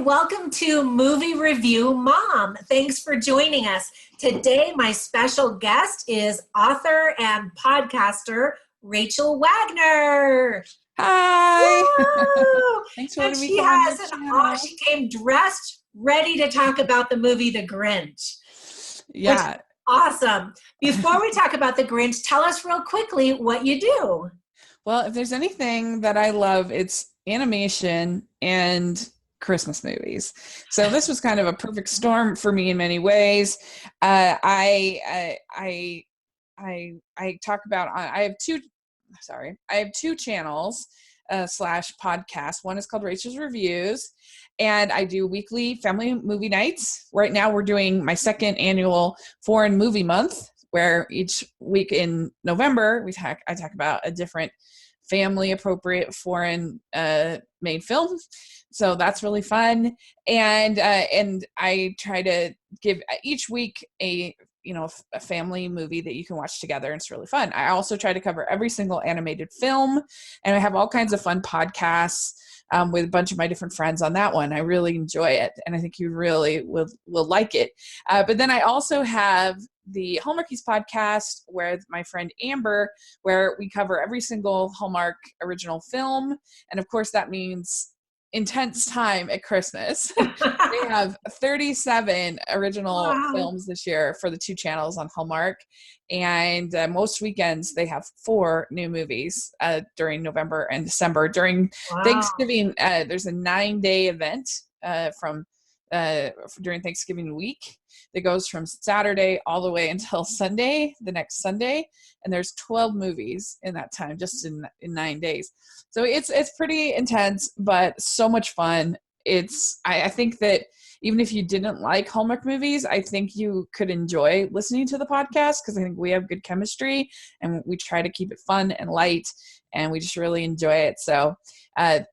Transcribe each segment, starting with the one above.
welcome to Movie Review Mom. Thanks for joining us. Today, my special guest is author and podcaster, Rachel Wagner. Hi. Thanks for letting me come on your channel. She came dressed, ready to talk about the movie The Grinch. Yeah. Awesome. Before we talk about The Grinch, tell us real quickly what you do. Well, if there's anything that I love, it's animation and Christmas movies. So this was kind of a perfect storm for me in many ways. I talk about, I have two channels slash podcasts. One is called Rachel's Reviews, and I do weekly family movie nights. Right now we're doing my second annual Foreign Movie Month, where each week in November I talk about a different family appropriate foreign made film. So that's really fun. And I try to give each week a family movie that you can watch together, and it's really fun. I also try to cover every single animated film, and I have all kinds of fun podcasts with a bunch of my different friends on that one. I really enjoy it, and I think you really will like it. But then I also have the Hallmarkies podcast with my friend Amber, where we cover every single Hallmark original film. And of course, that means intense time at Christmas. They have 37 original films this year for the two channels on Hallmark. And most weekends they have 4 new movies during November and December. During Thanksgiving, there's a 9-day event during Thanksgiving week that goes from Saturday all the way until Sunday, the next Sunday. And there's 12 movies in that time, just in 9 days. So it's pretty intense, but so much fun. I think that even if you didn't like Hallmark movies, I think you could enjoy listening to the podcast, because I think we have good chemistry and we try to keep it fun and light, and we just really enjoy it. So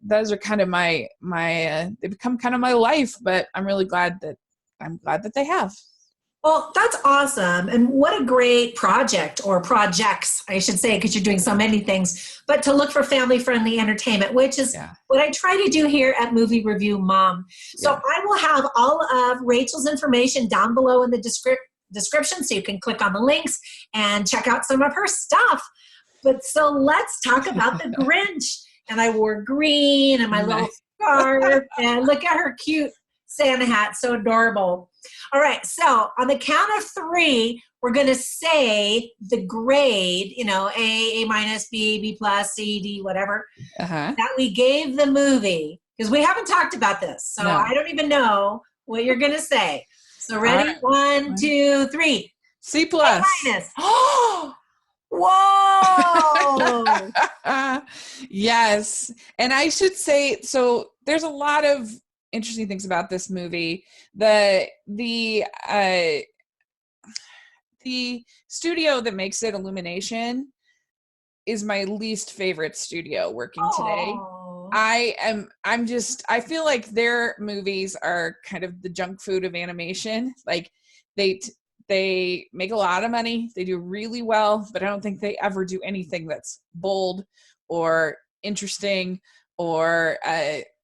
those are kind of my they become kind of my life, but I'm really glad that they have. Well, that's awesome. And what a great project, or projects, I should say, because you're doing so many things, but to look for family-friendly entertainment, which is what I try to do here at Movie Review Mom. So I will have all of Rachel's information down below in the description, so you can click on the links and check out some of her stuff. But so let's talk about The Grinch. And I wore green and my little scarf, and look at her cute Santa hat, so adorable. All right, so on the count of 3, we're going to say the grade, A minus, B plus, C, D, whatever, that we gave the movie, because we haven't talked about this, so I don't even know what you're going to say. So ready? Right. 1, 2, 3. C plus. A minus. Whoa! Yes. And I should say, so there's a lot of interesting things about this movie. The studio that makes it, Illumination, is my least favorite studio working today. I feel like their movies are kind of the junk food of animation. Like they make a lot of money. They do really well, but I don't think they ever do anything that's bold or interesting or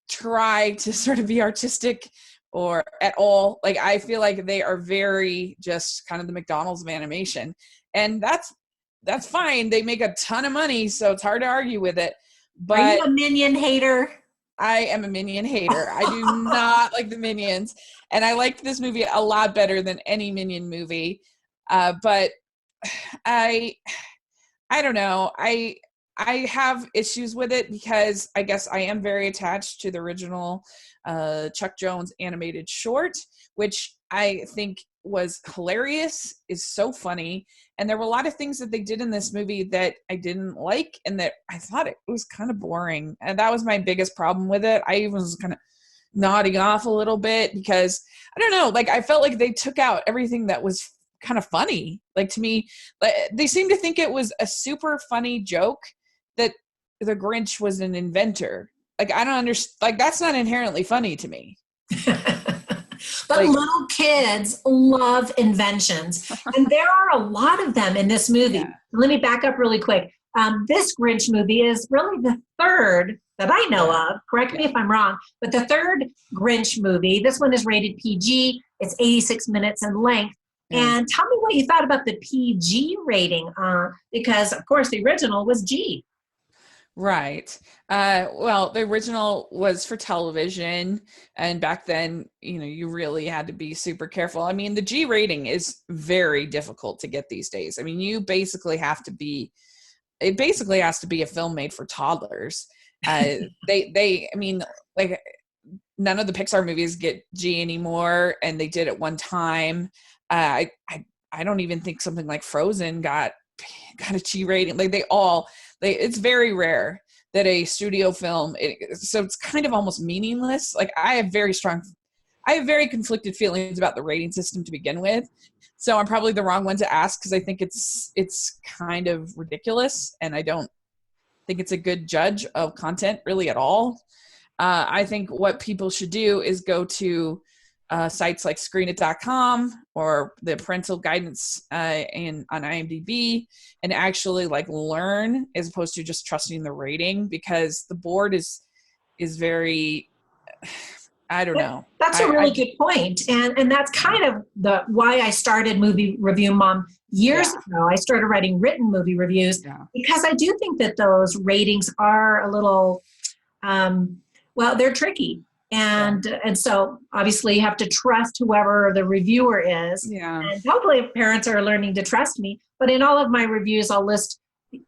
try to sort of be artistic or at all. Like, I feel like they are very just kind of the McDonald's of animation. And that's fine. They make a ton of money, so it's hard to argue with it. But are you a Minion hater? I am a Minion hater. I do not like the Minions. And I liked this movie a lot better than any Minion movie. But I don't know. I have issues with it because I guess I am very attached to the original Chuck Jones animated short, which I think was hilarious, is so funny. And there were a lot of things that they did in this movie that I didn't like, and that I thought it was kind of boring. And that was my biggest problem with it. I even was kind of nodding off a little bit because, I don't know, like, I felt like they took out everything that was kind of funny. Like, to me, they seemed to think it was a super funny joke that the Grinch was an inventor. Like, I don't understand. Like, that's not inherently funny to me. But little kids love inventions. And there are a lot of them in this movie. Yeah. Let me back up really quick. This Grinch movie is really the third that I know of. Correct me if I'm wrong. But the third Grinch movie, this one is rated PG. It's 86 minutes in length. Yeah. And tell me what you thought about the PG rating, because, of course, the original was G. Right. Well, the original was for television, and back then, you really had to be super careful. I mean, the G rating is very difficult to get these days. I mean, it basically has to be a film made for toddlers. I mean, like, none of the Pixar movies get G anymore, and they did at one time. I don't even think something like Frozen got a G rating. Like it's very rare that a studio film, so it's kind of almost meaningless. Like I have very conflicted feelings about the rating system to begin with. So I'm probably the wrong one to ask, because I think it's kind of ridiculous, and I don't think it's a good judge of content really at all. I think what people should do is go to sites like screenit.com or the parental guidance on IMDb, and actually learn, as opposed to just trusting the rating, because the board is very, I don't know. That's a really good point. And that's kind of why I started Movie Review Mom years ago. I started writing written movie reviews because I do think that those ratings are a little, they're tricky. And so obviously you have to trust whoever the reviewer is. Yeah. And hopefully parents are learning to trust me. But in all of my reviews, I'll list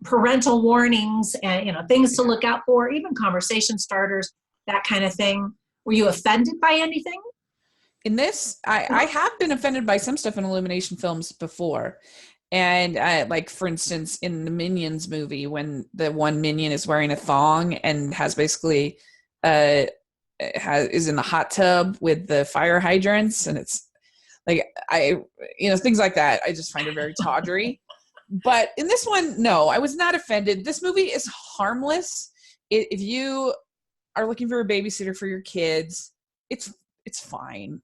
parental warnings and things to look out for, even conversation starters, that kind of thing. Were you offended by anything? In this, I have been offended by some stuff in Illumination films before. And for instance, in the Minions movie, when the one Minion is wearing a thong and has basically is in the hot tub with the fire hydrants, and it's things like that. I just find it very tawdry. But in this one, no, I was not offended. This movie is harmless. If you are looking for a babysitter for your kids, it's fine.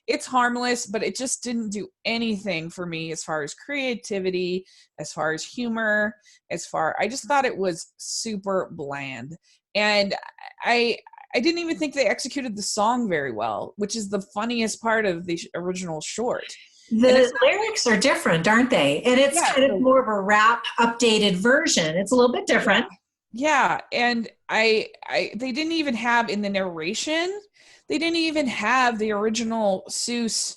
It's harmless, but it just didn't do anything for me as far as creativity, as far as humor, I just thought it was super bland. And I didn't even think they executed the song very well, which is the funniest part of the original short. The lyrics are different, aren't they? And it's kind of more of a rap updated version. It's a little bit different. Yeah. And they didn't even have in the narration, they didn't even have the original Seuss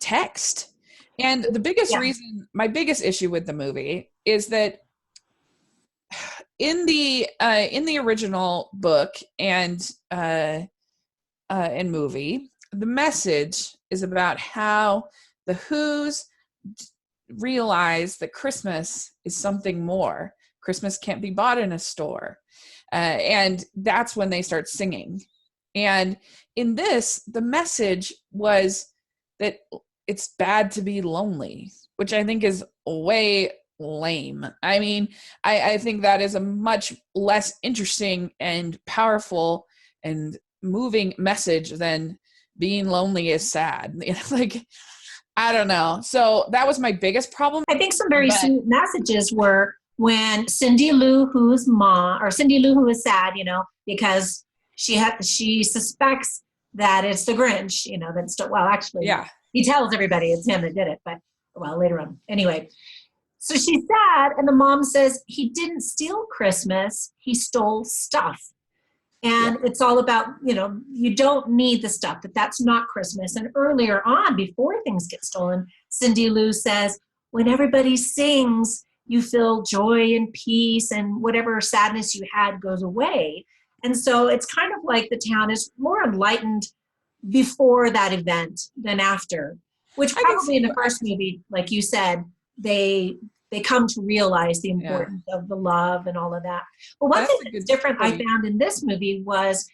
text. And the biggest reason, my biggest issue with the movie is that in the original book and movie, the message is about how the Who's realize that Christmas is something more. Christmas can't be bought in a store. And that's when they start singing. And in this, the message was that it's bad to be lonely, which I think is way lame. I mean, I think that is a much less interesting and powerful and moving message than being lonely is sad. I don't know. So that was my biggest problem. I think some very sweet messages were when Cindy Lou, who is sad, because she suspects that it's the Grinch, he tells everybody it's him that did it, but later on. Anyway, so she's sad, and the mom says, he didn't steal Christmas, he stole stuff. And it's all about, you don't need the stuff, that's not Christmas. And earlier on, before things get stolen, Cindy Lou says, when everybody sings, you feel joy and peace, and whatever sadness you had goes away. And so it's kind of like the town is more enlightened before that event than after, which probably in the first movie, like you said, they come to realize the importance of the love and all of that. But one thing that's different I found in this movie was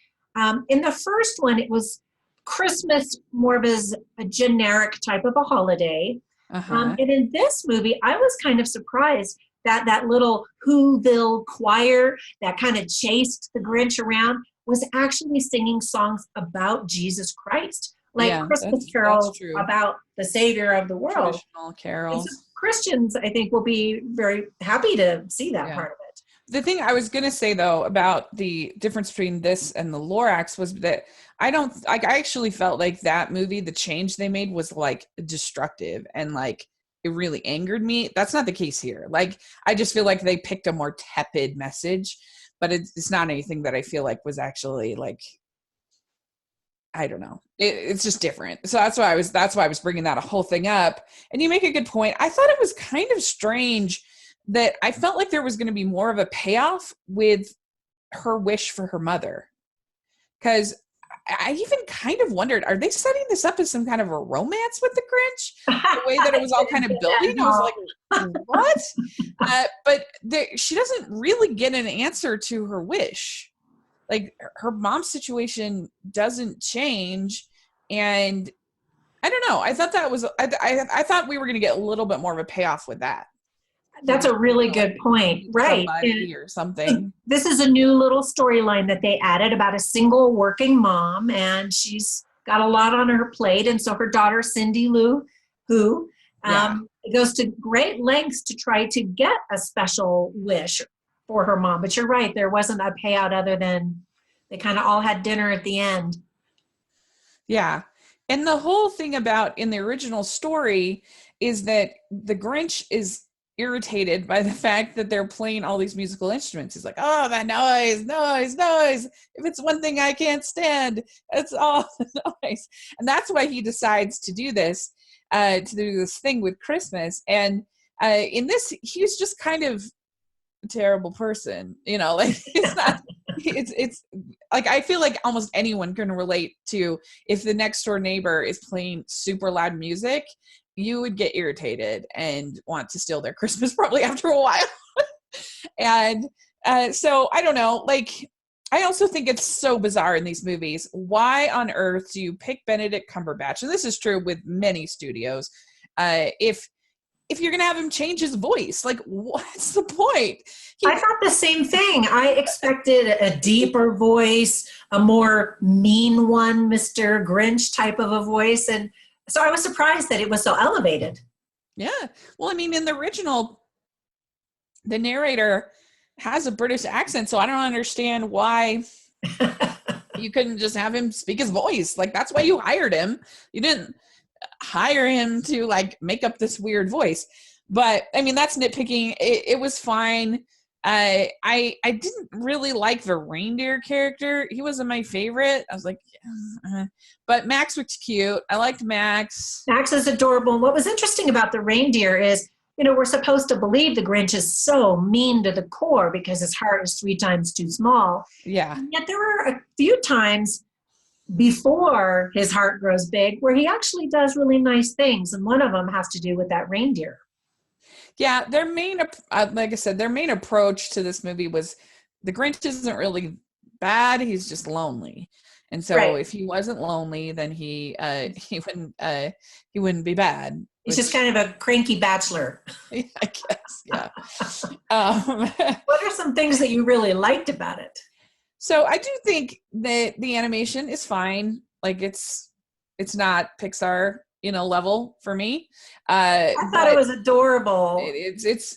in the first one, it was Christmas more of as a generic type of a holiday. And in this movie, I was kind of surprised that little Whoville choir that kind of chased the Grinch around was actually singing songs about Jesus Christ, Christmas carols about the Savior of the world. Traditional carols. Christians, I think, will be very happy to see that part of it. The thing I was going to say though about the difference between this and the Lorax was that I actually felt like that movie, the change they made was like destructive and like it really angered me. That's not the case here. Like, I just feel like they picked a more tepid message, but it's not anything that I feel like was actually like, I don't know. It's just different. So that's why I was bringing that whole thing up. And you make a good point. I thought it was kind of strange that I felt like there was going to be more of a payoff with her wish for her mother. Because I even kind of wondered, are they setting this up as some kind of a romance with the Grinch? The way that it was all kind of building, I was like, what? But she doesn't really get an answer to her wish. Like, her mom's situation doesn't change. And I don't know. I thought that was, I thought we were going to get a little bit more of a payoff with that. That's a really good point. Right. Or something. This is a new little storyline that they added about a single working mom, and she's got a lot on her plate. And so her daughter, Cindy Lou, who goes to great lengths to try to get a special wish for her mom. But you're right. There wasn't a payout other than they kind of all had dinner at the end. Yeah. And the whole thing about in the original story is that the Grinch is irritated by the fact that they're playing all these musical instruments. He's like, oh, that noise. If it's one thing I can't stand, it's all the noise. And that's why he decides to do this thing with Christmas. And in this, he's just kind of a terrible person, like it's not, it's like, I feel like almost anyone can relate to if the next door neighbor is playing super loud music, you would get irritated and want to steal their Christmas probably after a while. And so I don't know, like, I also think it's so bizarre in these movies. Why on earth do you pick Benedict Cumberbatch? And this is true with many studios. If you're going to have him change his voice, like, what's the point? I thought the same thing. I expected a deeper voice, a more mean one, Mr. Grinch type of a voice. And so I was surprised that it was so elevated. Yeah. Well, I mean, in the original, the narrator has a British accent, so I don't understand why you couldn't just have him speak his voice. Like, that's why you hired him. You didn't hire him to like make up this weird voice. But I mean, that's nitpicking. It was fine. I didn't really like the reindeer character. He wasn't my favorite. I was like, but Max was cute. I liked Max. Max is adorable. And what was interesting about the reindeer is, we're supposed to believe the Grinch is so mean to the core because his heart is 3 times too small. Yeah. And yet there were a few times before his heart grows big where he actually does really nice things. And one of them has to do with that reindeer. Yeah, their main, like I said, their main approach to this movie was the Grinch isn't really bad; he's just lonely. And so, if he wasn't lonely, then he wouldn't be bad. He's just kind of a cranky bachelor. I guess, yeah. What are some things that you really liked about it? So I do think that the animation is fine. Like, it's not Pixar, level for me. I thought it was adorable. It's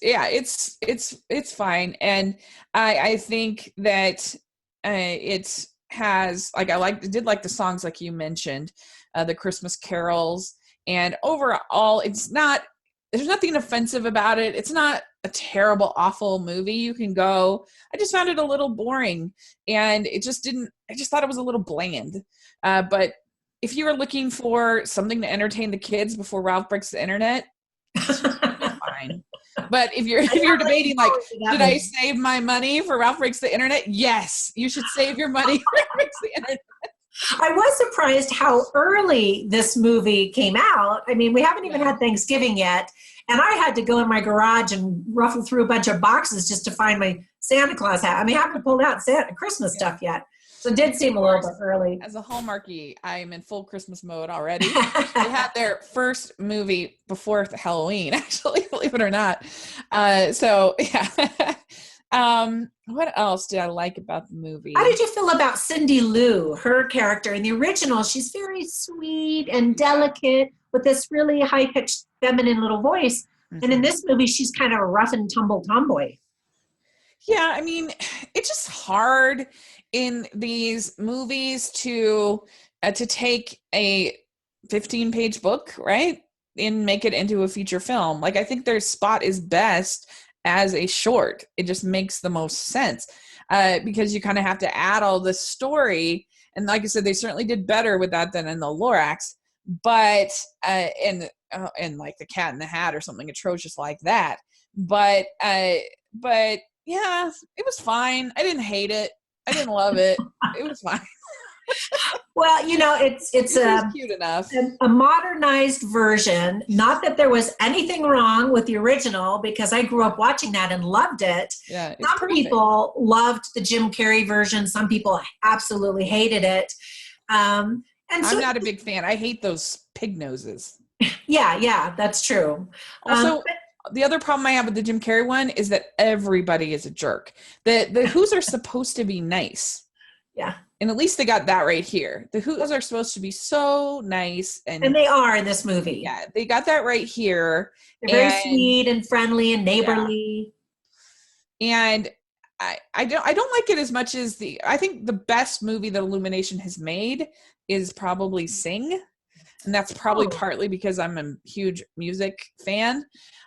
fine. And I think that it has, like, I did like the songs, like you mentioned, the Christmas carols, and overall there's nothing offensive about it. It's not a terrible, awful movie. You can go. I just found it a little boring, and I just thought it was a little bland. But if you were looking for something to entertain the kids before Ralph Breaks the Internet, it's fine. But if you're debating, like, should I save my money for Ralph Breaks the Internet? Yes, you should save your money for Ralph Breaks the Internet. I was surprised how early this movie came out. I mean, we haven't even had Thanksgiving yet. And I had to go in my garage and ruffle through a bunch of boxes just to find my Santa Claus hat. I mean, I haven't pulled out Christmas stuff yet. So it did seem a little bit early. As a Hallmarkie, I'm in full Christmas mode already. They had their first movie before Halloween, actually, believe it or not. So, yeah. What else did I like about the movie? How did you feel about Cindy Lou, her character? In the original, she's very sweet and delicate with this really high-pitched feminine little voice. Mm-hmm. And in this movie, she's kind of a rough and tumble tomboy. Yeah, I mean, it's just hard in these movies to take a 15-page book, right, and make it into a feature film. Like, I think their spot is best as a short. It just makes the most sense because you kind of have to add all the story. And like I said, they certainly did better with that than in the Lorax. But and like the Cat in the Hat or something atrocious like that. But yeah, it was fine. I didn't hate it. I didn't love it. It was fine. Well, it's cute enough. A modernized version. Not that there was anything wrong with the original, because I grew up watching that and loved it. Yeah, some people loved the Jim Carrey version. Some people absolutely hated it. And I'm not a big fan. I hate those pig noses. Yeah, that's true. Also, the other problem I have with the Jim Carrey one is that everybody is a jerk. The Who's are supposed to be nice. Yeah. And at least they got that right here. The Who's are supposed to be so nice. And they are in this movie. Yeah, they got that right here. They're very sweet and friendly and neighborly. Yeah. And I don't like it as much as I think the best movie that Illumination has made is probably Sing. And that's probably partly because I'm a huge music fan.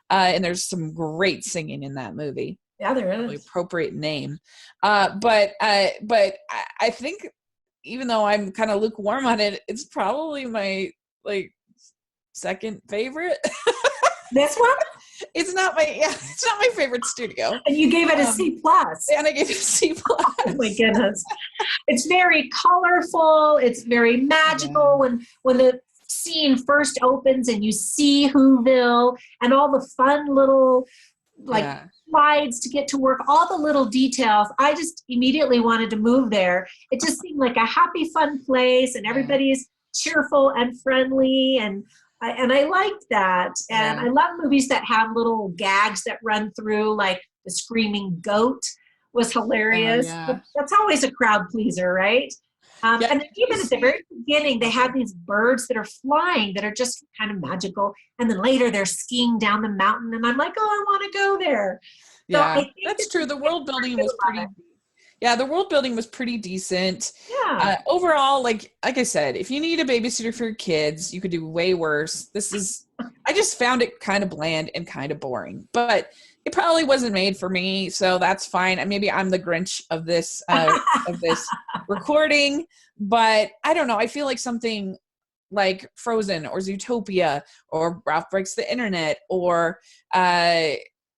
And there's some great singing in that movie. Yeah, there is. Really appropriate name. But I think even though I'm kind of lukewarm on it, it's probably my second favorite. This one? It's not my favorite studio. And you gave it a C+. And I gave it a C+. Oh my goodness. It's very colorful. It's very magical. Yeah. When the scene first opens and you see Whoville and all the fun little slides to get to work, all the little details, I just immediately wanted to move there. It just seemed like a happy, fun place, and everybody's cheerful and friendly, and I liked that. And I love movies that have little gags that run through, like the screaming goat was hilarious. That's always a crowd pleaser, right? And even at the very beginning, they have these birds that are flying that are just kind of magical. And then later they're skiing down the mountain. And I'm like, I want to go there. Yeah, so that's true. The world building was pretty decent. Yeah. Overall, like I said, if you need a babysitter for your kids, you could do way worse. I just found it kind of bland and kind of boring. But it probably wasn't made for me, so that's fine. Maybe I'm the Grinch of this recording, but I don't know. I feel like something like Frozen or Zootopia or Ralph Breaks the Internet or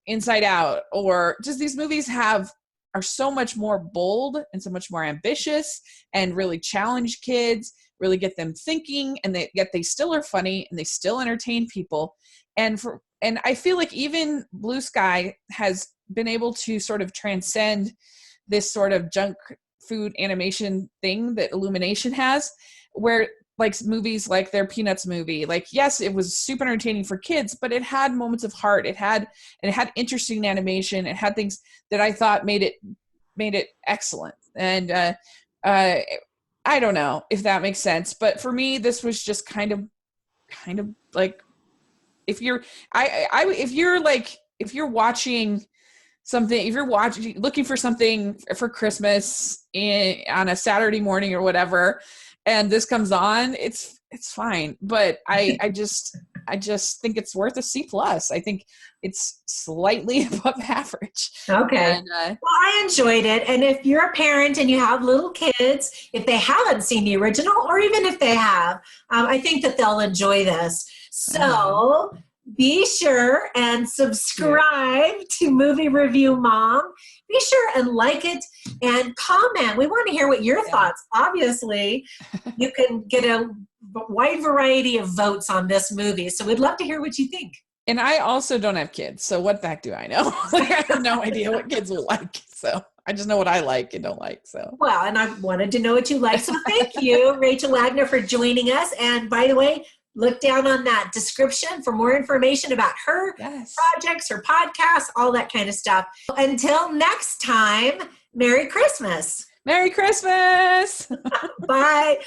Inside Out, or just these movies are so much more bold and so much more ambitious and really challenge kids, really get them thinking, and yet they still are funny and they still entertain people. And I feel like even Blue Sky has been able to sort of transcend this sort of junk food animation thing that Illumination has, where like movies like their Peanuts movie, like, yes, it was super entertaining for kids, but it had moments of heart. It had interesting animation. It had things that I thought made it excellent. And I don't know if that makes sense, but for me, this was just kind of like, if you're watching something, if you're looking for something for Christmas on a Saturday morning or whatever, and this comes on, it's fine. But I just think it's worth a C+. I think it's slightly above average. Okay. And, well, I enjoyed it. And if you're a parent and you have little kids, if they haven't seen the original, or even if they have, I think that they'll enjoy this. So be sure and subscribe to Movie Review Mom. Be sure and like it and comment. We want to hear what your thoughts. Obviously, you can get a wide variety of votes on this movie. So we'd love to hear what you think. And I also don't have kids, so what the heck do I know? I have no idea what kids will like. So I just know what I like and don't like. So well, and I wanted to know what you like. So thank you, Rachel Wagner, for joining us. And by the way, look down on that description for more information about her projects, her podcasts, all that kind of stuff. Until next time, Merry Christmas. Merry Christmas. Bye.